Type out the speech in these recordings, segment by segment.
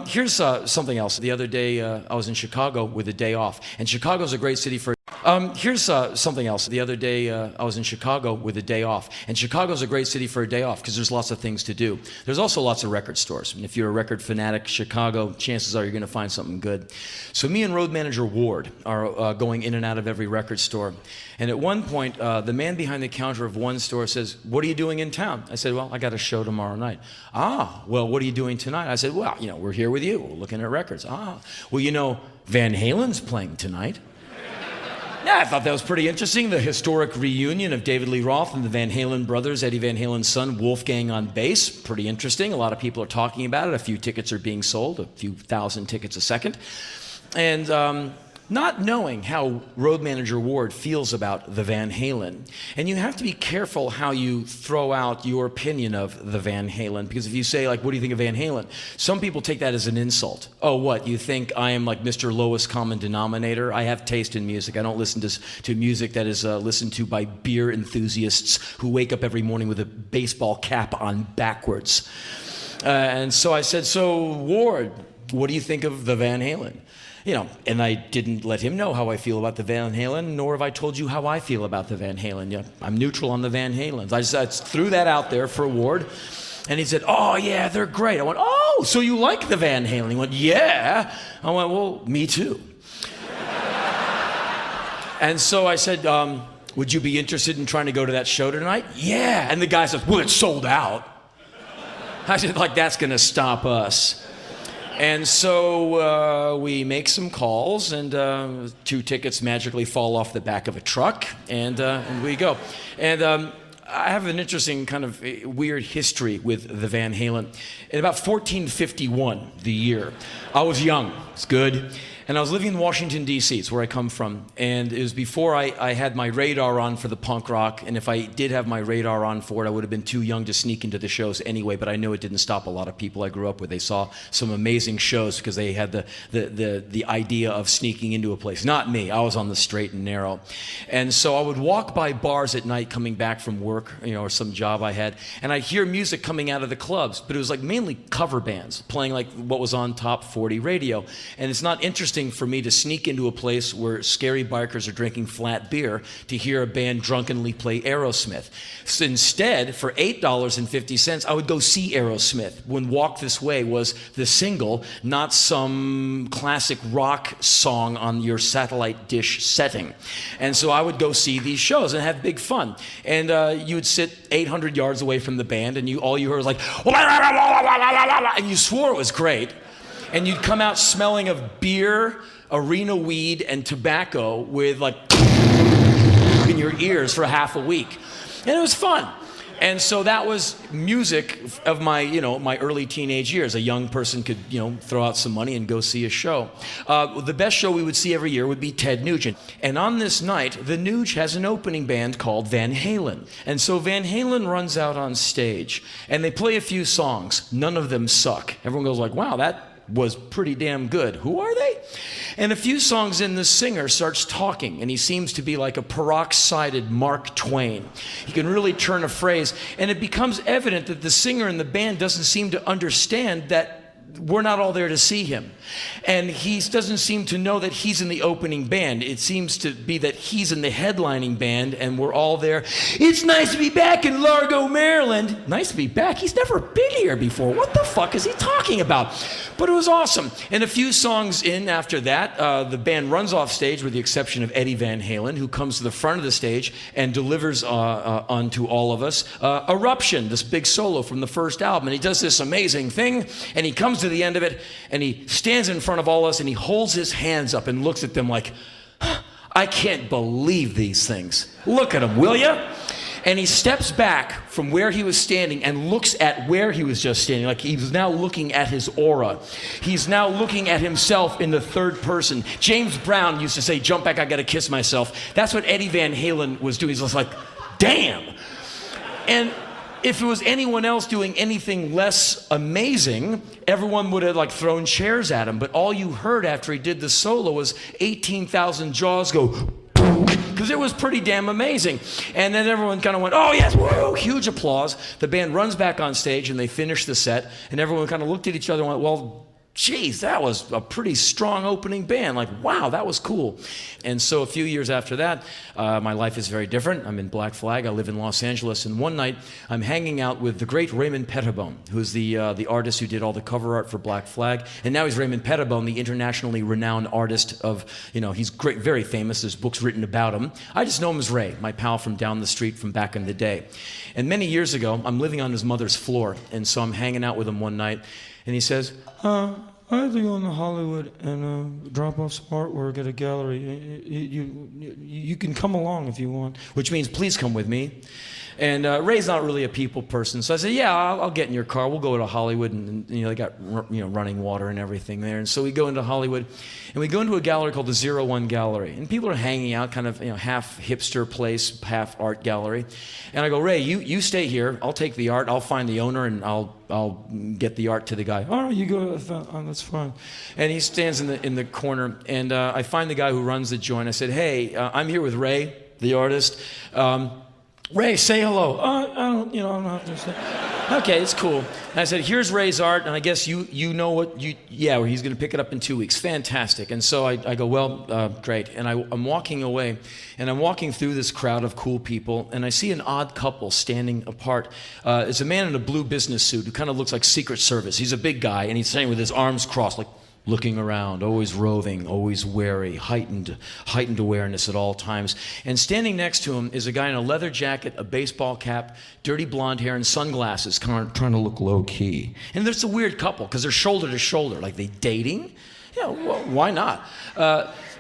Here's something else. The other day, I was in Chicago with a day off, and Chicago's a great city for. Here's something else. The other day, I was in Chicago with a day off, and Chicago's a great city for a day off because there's lots of things to do. There's also lots of record stores, and if you're a record fanatic, Chicago, chances are you're going to find something good. So me and road manager Ward are going in and out of every record store, and at one point, the man behind the counter of one store says, "What are you doing in town?" I said, "Well, I got a show tomorrow night." "Ah, well, what are you doing tonight?" I said, "Well, we're here with you. We're looking at records." "Ah, well, Van Halen's playing tonight." Yeah, I thought that was pretty interesting. The historic reunion of David Lee Roth and the Van Halen brothers, Eddie Van Halen's son, Wolfgang, on bass. Pretty interesting. A lot of people are talking about it. A few tickets are being sold, a few thousand tickets a second. And not knowing how road manager Ward feels about the Van Halen. And you have to be careful how you throw out your opinion of the Van Halen, because if you say, what do you think of Van Halen? Some people take that as an insult. "Oh, what, you think I am like Mr. Lowest Common Denominator? I have taste in music. I don't listen to music that is listened to by beer enthusiasts who wake up every morning with a baseball cap on backwards." And so I said, "So, Ward, what do you think of the Van Halen?" And I didn't let him know how I feel about the Van Halen, nor have I told you how I feel about the Van Halen. Yeah, I'm neutral on the Van Halens. I just threw that out there for Ward, and he said, "Oh, yeah, they're great." I went, "Oh, so you like the Van Halen?" He went, "Yeah." I went, "Well, me too." And so I said, "Would you be interested in trying to go to that show tonight?" "Yeah." And the guy says, "Well, it's sold out." I said, that's going to stop us. And so we make some calls, and 2 tickets magically fall off the back of a truck, and we go. And I have an interesting kind of weird history with the Van Halen. In about 1451, the year, I was young. It's good. And I was living in Washington, D.C. It's where I come from. And it was before I had my radar on for the punk rock. And if I did have my radar on for it, I would have been too young to sneak into the shows anyway. But I know it didn't stop a lot of people I grew up with. They saw some amazing shows because they had the idea of sneaking into a place. Not me. I was on the straight and narrow. And so I would walk by bars at night coming back from work, or some job I had. And I'd hear music coming out of the clubs. But it was mainly cover bands playing what was on Top 40 radio. And it's not interesting for me to sneak into a place where scary bikers are drinking flat beer to hear a band drunkenly play Aerosmith. So instead, for $8.50, I would go see Aerosmith when Walk This Way was the single, not some classic rock song on your satellite dish setting. And so I would go see these shows and have big fun. And you would sit 800 yards away from the band, and all you heard was and you swore it was great. And you'd come out smelling of beer, arena weed, and tobacco with in your ears for half a week. And it was fun. And so that was music of my, my early teenage years. A young person could, throw out some money and go see a show. The best show we would see every year would be Ted Nugent. And on this night, the Nuge has an opening band called Van Halen. And so Van Halen runs out on stage, and they play a few songs. None of them suck. Everyone goes wow, that was pretty damn good. Who are they? And a few songs in, the singer starts talking, and he seems to be like a peroxided Mark Twain. He can really turn a phrase, and it becomes evident that the singer in the band doesn't seem to understand that we're not all there to see him. And he doesn't seem to know that he's in the opening band. It seems to be that he's in the headlining band, and we're all there. "It's nice to be back in Largo, Maryland." Nice to be back? He's never been here before. What the fuck is he talking about? But it was awesome. And a few songs in after that, the band runs off stage with the exception of Eddie Van Halen, who comes to the front of the stage and delivers onto all of us Eruption, this big solo from the first album. And he does this amazing thing, and he comes to the end of it, and he stands in front of all of us, and he holds his hands up and looks at them like, "I can't believe these things. Look at them, will ya?" And he steps back from where he was standing and looks at where he was just standing, like he was now looking at his aura. He's now looking at himself in the third person. James Brown used to say, "Jump back, I gotta kiss myself." That's what Eddie Van Halen was doing. He's just like, damn. And if it was anyone else doing anything less amazing, everyone would have thrown chairs at him. But all you heard after he did the solo was 18,000 jaws go, because it was pretty damn amazing. And then everyone kind of went, "Oh yes, woo!" Huge applause. The band runs back on stage and they finish the set, and everyone kind of looked at each other and went, "Well, geez, that was a pretty strong opening band. Like, wow, that was cool. And so a few years after that, my life is very different. I'm in Black Flag. I live in Los Angeles. And one night, I'm hanging out with the great Raymond Pettibone, who's the artist who did all the cover art for Black Flag. And now he's Raymond Pettibone, the internationally renowned artist of, he's great, very famous. There's books written about him. I just know him as Ray, my pal from down the street from back in the day. And many years ago, I'm living on his mother's floor. And so I'm hanging out with him one night. And he says, I have to go into Hollywood and drop off some artwork at a gallery. You can come along if you want, which means please come with me. And Ray's not really a people person, so I said, yeah, I'll get in your car. We'll go to Hollywood, and they got running water and everything there. And so we go into Hollywood, and we go into a gallery called the 01 Gallery, and people are hanging out, kind of half hipster place, half art gallery. And I go, Ray, you stay here. I'll take the art. I'll find the owner, and I'll get the art to the guy. All right, you go. That's fine. And he stands in the corner, and I find the guy who runs the joint. I said, hey, I'm here with Ray, the artist. Ray, say hello. I don't have to say. Okay, it's cool. And I said, here's Ray's art, and I guess you know what he's going to pick it up in 2 weeks. Fantastic. And so I go, well, great. And I'm walking away, and I'm walking through this crowd of cool people, and I see an odd couple standing apart. It's a man in a blue business suit who kind of looks like Secret Service. He's a big guy, and he's standing with his arms crossed, like looking around, always roving, always wary, heightened awareness at all times. And standing next to him is a guy in a leather jacket, a baseball cap, dirty blonde hair, and sunglasses, kind of trying to look low-key. And there's a weird couple, because they're shoulder to shoulder. Like, they dating? Yeah, well, why not?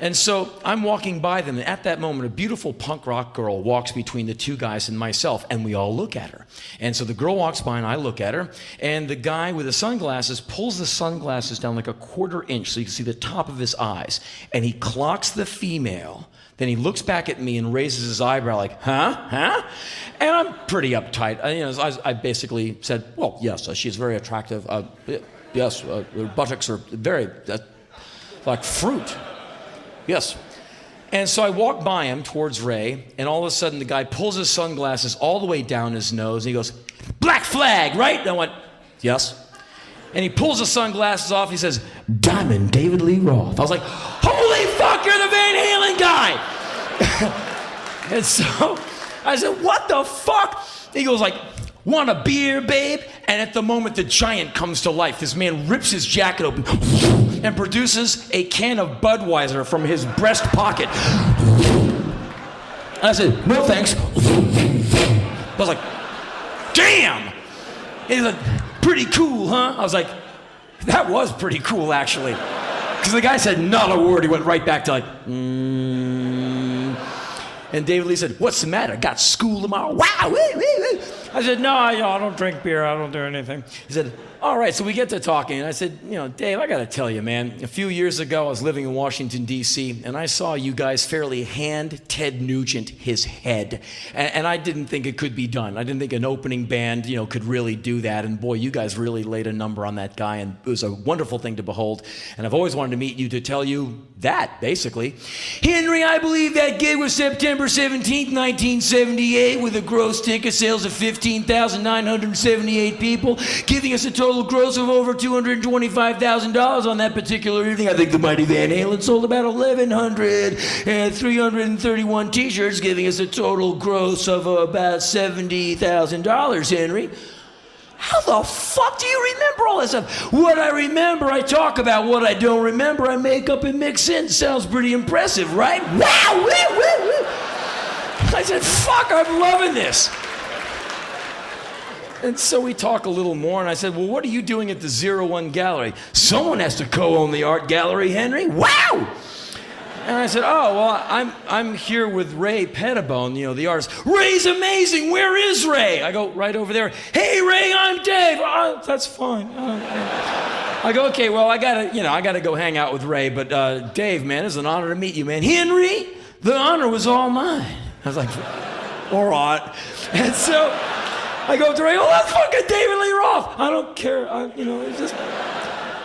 And so I'm walking by them, and at that moment, a beautiful punk rock girl walks between the two guys and myself, and we all look at her. And so the girl walks by, and I look at her, and the guy with the sunglasses pulls the sunglasses down like a 1/4 inch so you can see the top of his eyes, and he clocks the female. Then he looks back at me and raises his eyebrow like, huh? And I'm pretty uptight. I basically said, well, yes, she's very attractive. Yes, her buttocks are very, like fruit. Yes. And so I walk by him towards Ray, and all of a sudden the guy pulls his sunglasses all the way down his nose, and he goes, Black Flag, right? And I went, yes. And he pulls the sunglasses off, he says, Diamond David Lee Roth. I was like, holy fuck, you're the Van Halen guy! And so I said, what the fuck? He goes like, want a beer, babe? And at the moment, the giant comes to life. This man rips his jacket open and produces a can of Budweiser from his breast pocket. And I said, no thanks. I was like, damn! And he's like, pretty cool, huh? I was like, that was pretty cool, actually. Because the guy said not a word. He went right back to like, And David Lee said, what's the matter? Got school tomorrow? Wow! Woo, woo, woo. I said, no, I don't drink beer. I don't do anything. He said, all right, so we get to talking. And I said, Dave, I got to tell you, man, a few years ago, I was living in Washington, D.C., and I saw you guys fairly hand Ted Nugent his head. And I didn't think it could be done. I didn't think an opening band, could really do that. And boy, you guys really laid a number on that guy, and it was a wonderful thing to behold. And I've always wanted to meet you to tell you that, basically. Henry, I believe that gig was September 17th, 1978, with a gross ticket sales of 15,978 people, giving us a total gross of over $225,000 on that particular evening. I think the mighty Van Halen sold about 331 t-shirts, giving us a total gross of about $70,000, Henry. How the fuck do you remember all this stuff? What I remember, I talk about. What I don't remember, I make up and mix in. Sounds pretty impressive, right? Wow! Woo, woo, woo. I said, fuck, I'm loving this. And so we talk a little more, and I said, well, what are you doing at the 01 Gallery? Someone has to co-own the art gallery, Henry. Wow! And I said, oh, well, I'm here with Ray Pettibone, the artist. Ray's amazing. Where is Ray? I go, right over there. Hey, Ray, I'm Dave. Oh, that's fine. I go, okay, well, I gotta go hang out with Ray, but Dave, man, it's an honor to meet you, man. Henry, the honor was all mine. I was like, all right. And so I go up to Ray, oh, that's fucking David Lee Roth. I don't care, it's just...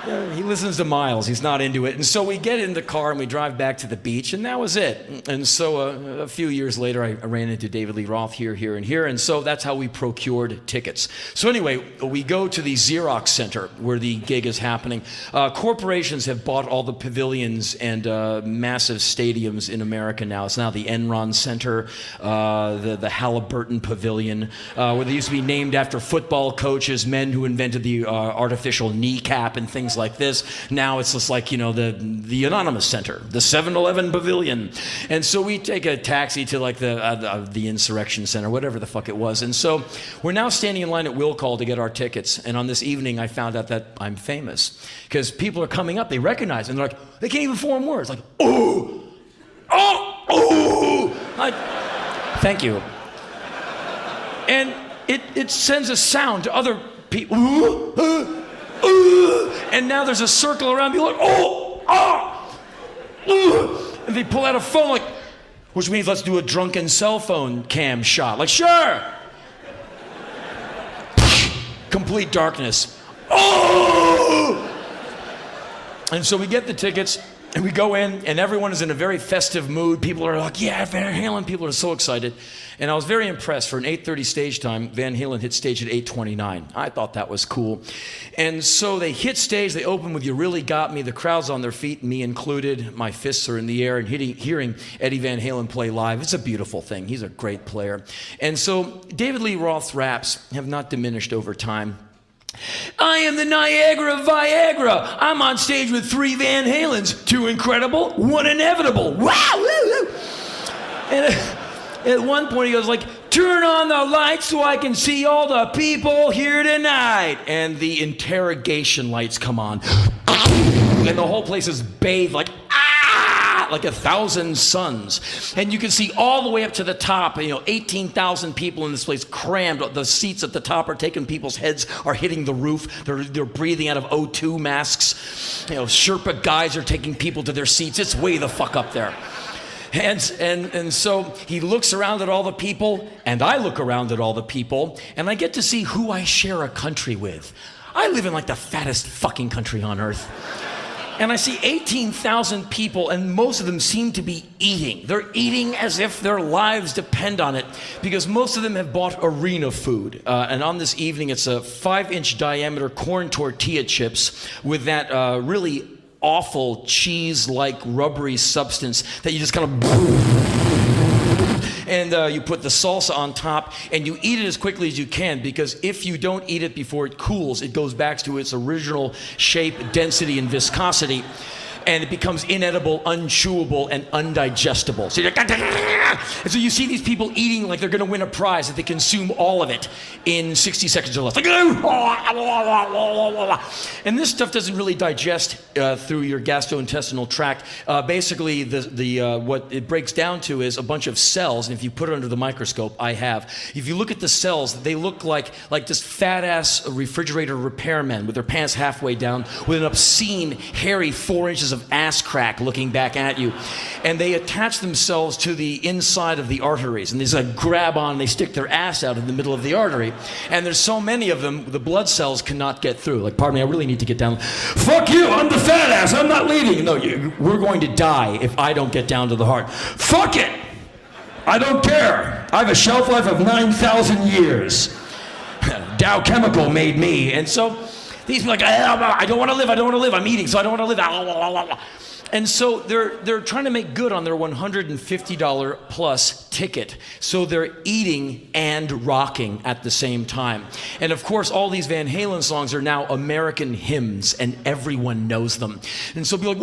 He listens to Miles. He's not into it. And so we get in the car and we drive back to the beach, and that was it. And so a few years later, I ran into David Lee Roth here, and here. And so that's how we procured tickets. So anyway, we go to the Xerox Center where the gig is happening. Corporations have bought all the pavilions and massive stadiums in America now. It's now the Enron Center, the Halliburton Pavilion, where they used to be named after football coaches, men who invented the artificial kneecap and things like this. Now it's just like, the Anonymous Center, the 7-Eleven Pavilion. And so we take a taxi to like the Insurrection Center, whatever the fuck it was. And so we're now standing in line at Will Call to get our tickets. And on this evening, I found out that I'm famous because people are coming up, they recognize, and they're like, they can't even form words. Like, oh, oh, oh. Thank you. And it sends a sound to other people. And now there's a circle around me like, and they pull out a phone like, which means let's do a drunken cell phone cam shot. Like, sure. Complete darkness. Oh! And so we get the tickets and we go in and everyone is in a very festive mood. People are like, yeah, Van Halen. People are so excited. And I was very impressed. For an 8:30 stage time, Van Halen hit stage at 8:29. I thought that was cool. And so they hit stage, they open with You Really Got Me. The crowd's on their feet, me included. My fists are in the air and hearing Eddie Van Halen play live. It's a beautiful thing. He's a great player. And so David Lee Roth's raps have not diminished over time. I am the Niagara of Viagra. I'm on stage with 3 Van Halens. 2 incredible, 1 inevitable. Wow! Woo, woo. And at one point he goes like, turn on the lights so I can see all the people here tonight. And the interrogation lights come on. And the whole place is bathed like 1,000 suns. And you can see all the way up to the top, 18,000 people in this place crammed. The seats at the top are taking, people's heads are hitting the roof. They're breathing out of O2 masks. Sherpa guys are taking people to their seats. It's way the fuck up there. And so he looks around at all the people, and I look around at all the people, and I get to see who I share a country with. I live in like the fattest fucking country on earth. And I see 18,000 people, and most of them seem to be eating. They're eating as if their lives depend on it, because most of them have bought arena food. And on this evening, it's a 5-inch diameter corn tortilla chips with that really awful cheese-like rubbery substance that you just kind of... And you put the salsa on top, and you eat it as quickly as you can, because if you don't eat it before it cools, it goes back to its original shape, density, and viscosity, and it becomes inedible, unchewable, and undigestible. So and so you see these people eating like they're going to win a prize if they consume all of it in 60 seconds or less. And this stuff doesn't really digest through your gastrointestinal tract. Basically, what it breaks down to is a bunch of cells, and if you put it under the microscope, I have. If you look at the cells, they look like just fat-ass refrigerator repairmen with their pants halfway down, with an obscene, hairy 4 inches of ass crack looking back at you. And they attach themselves to the inside of the arteries, and they just grab on, and they stick their ass out in the middle of the artery. And there's so many of them, the blood cells cannot get through. Like, pardon me, I really need to get down. Fuck you, I'm the fat ass, I'm not leaving. No, we're going to die if I don't get down to the heart. Fuck it! I don't care. I have a shelf life of 9,000 years. Dow Chemical made me. And so these people are like, I don't want to live, I'm eating, so I don't want to live. And so they're trying to make good on their $150 plus ticket. So they're eating and rocking at the same time. And of course, all these Van Halen songs are now American hymns, and everyone knows them. And so be like,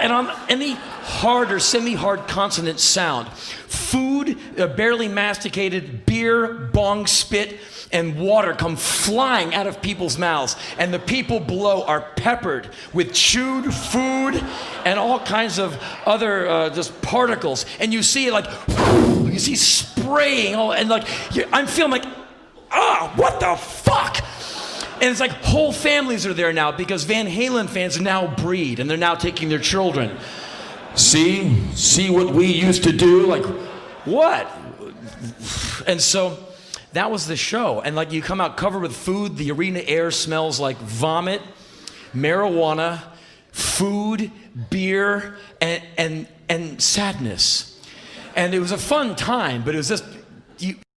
and on any hard or semi-hard consonant sound, food, barely masticated, beer, bong spit, and water come flying out of people's mouths, and the people below are peppered with chewed food and all kinds of other just particles, and you see it like, you see spraying, and like, I'm feeling like, what the fuck? And it's like whole families are there now, because Van Halen fans now breed, and they're now taking their children. See what we used to do? Like, what? And so that was the show. And like you come out covered with food, the arena air smells like vomit, marijuana, food, beer, and sadness. And it was a fun time, but it was just,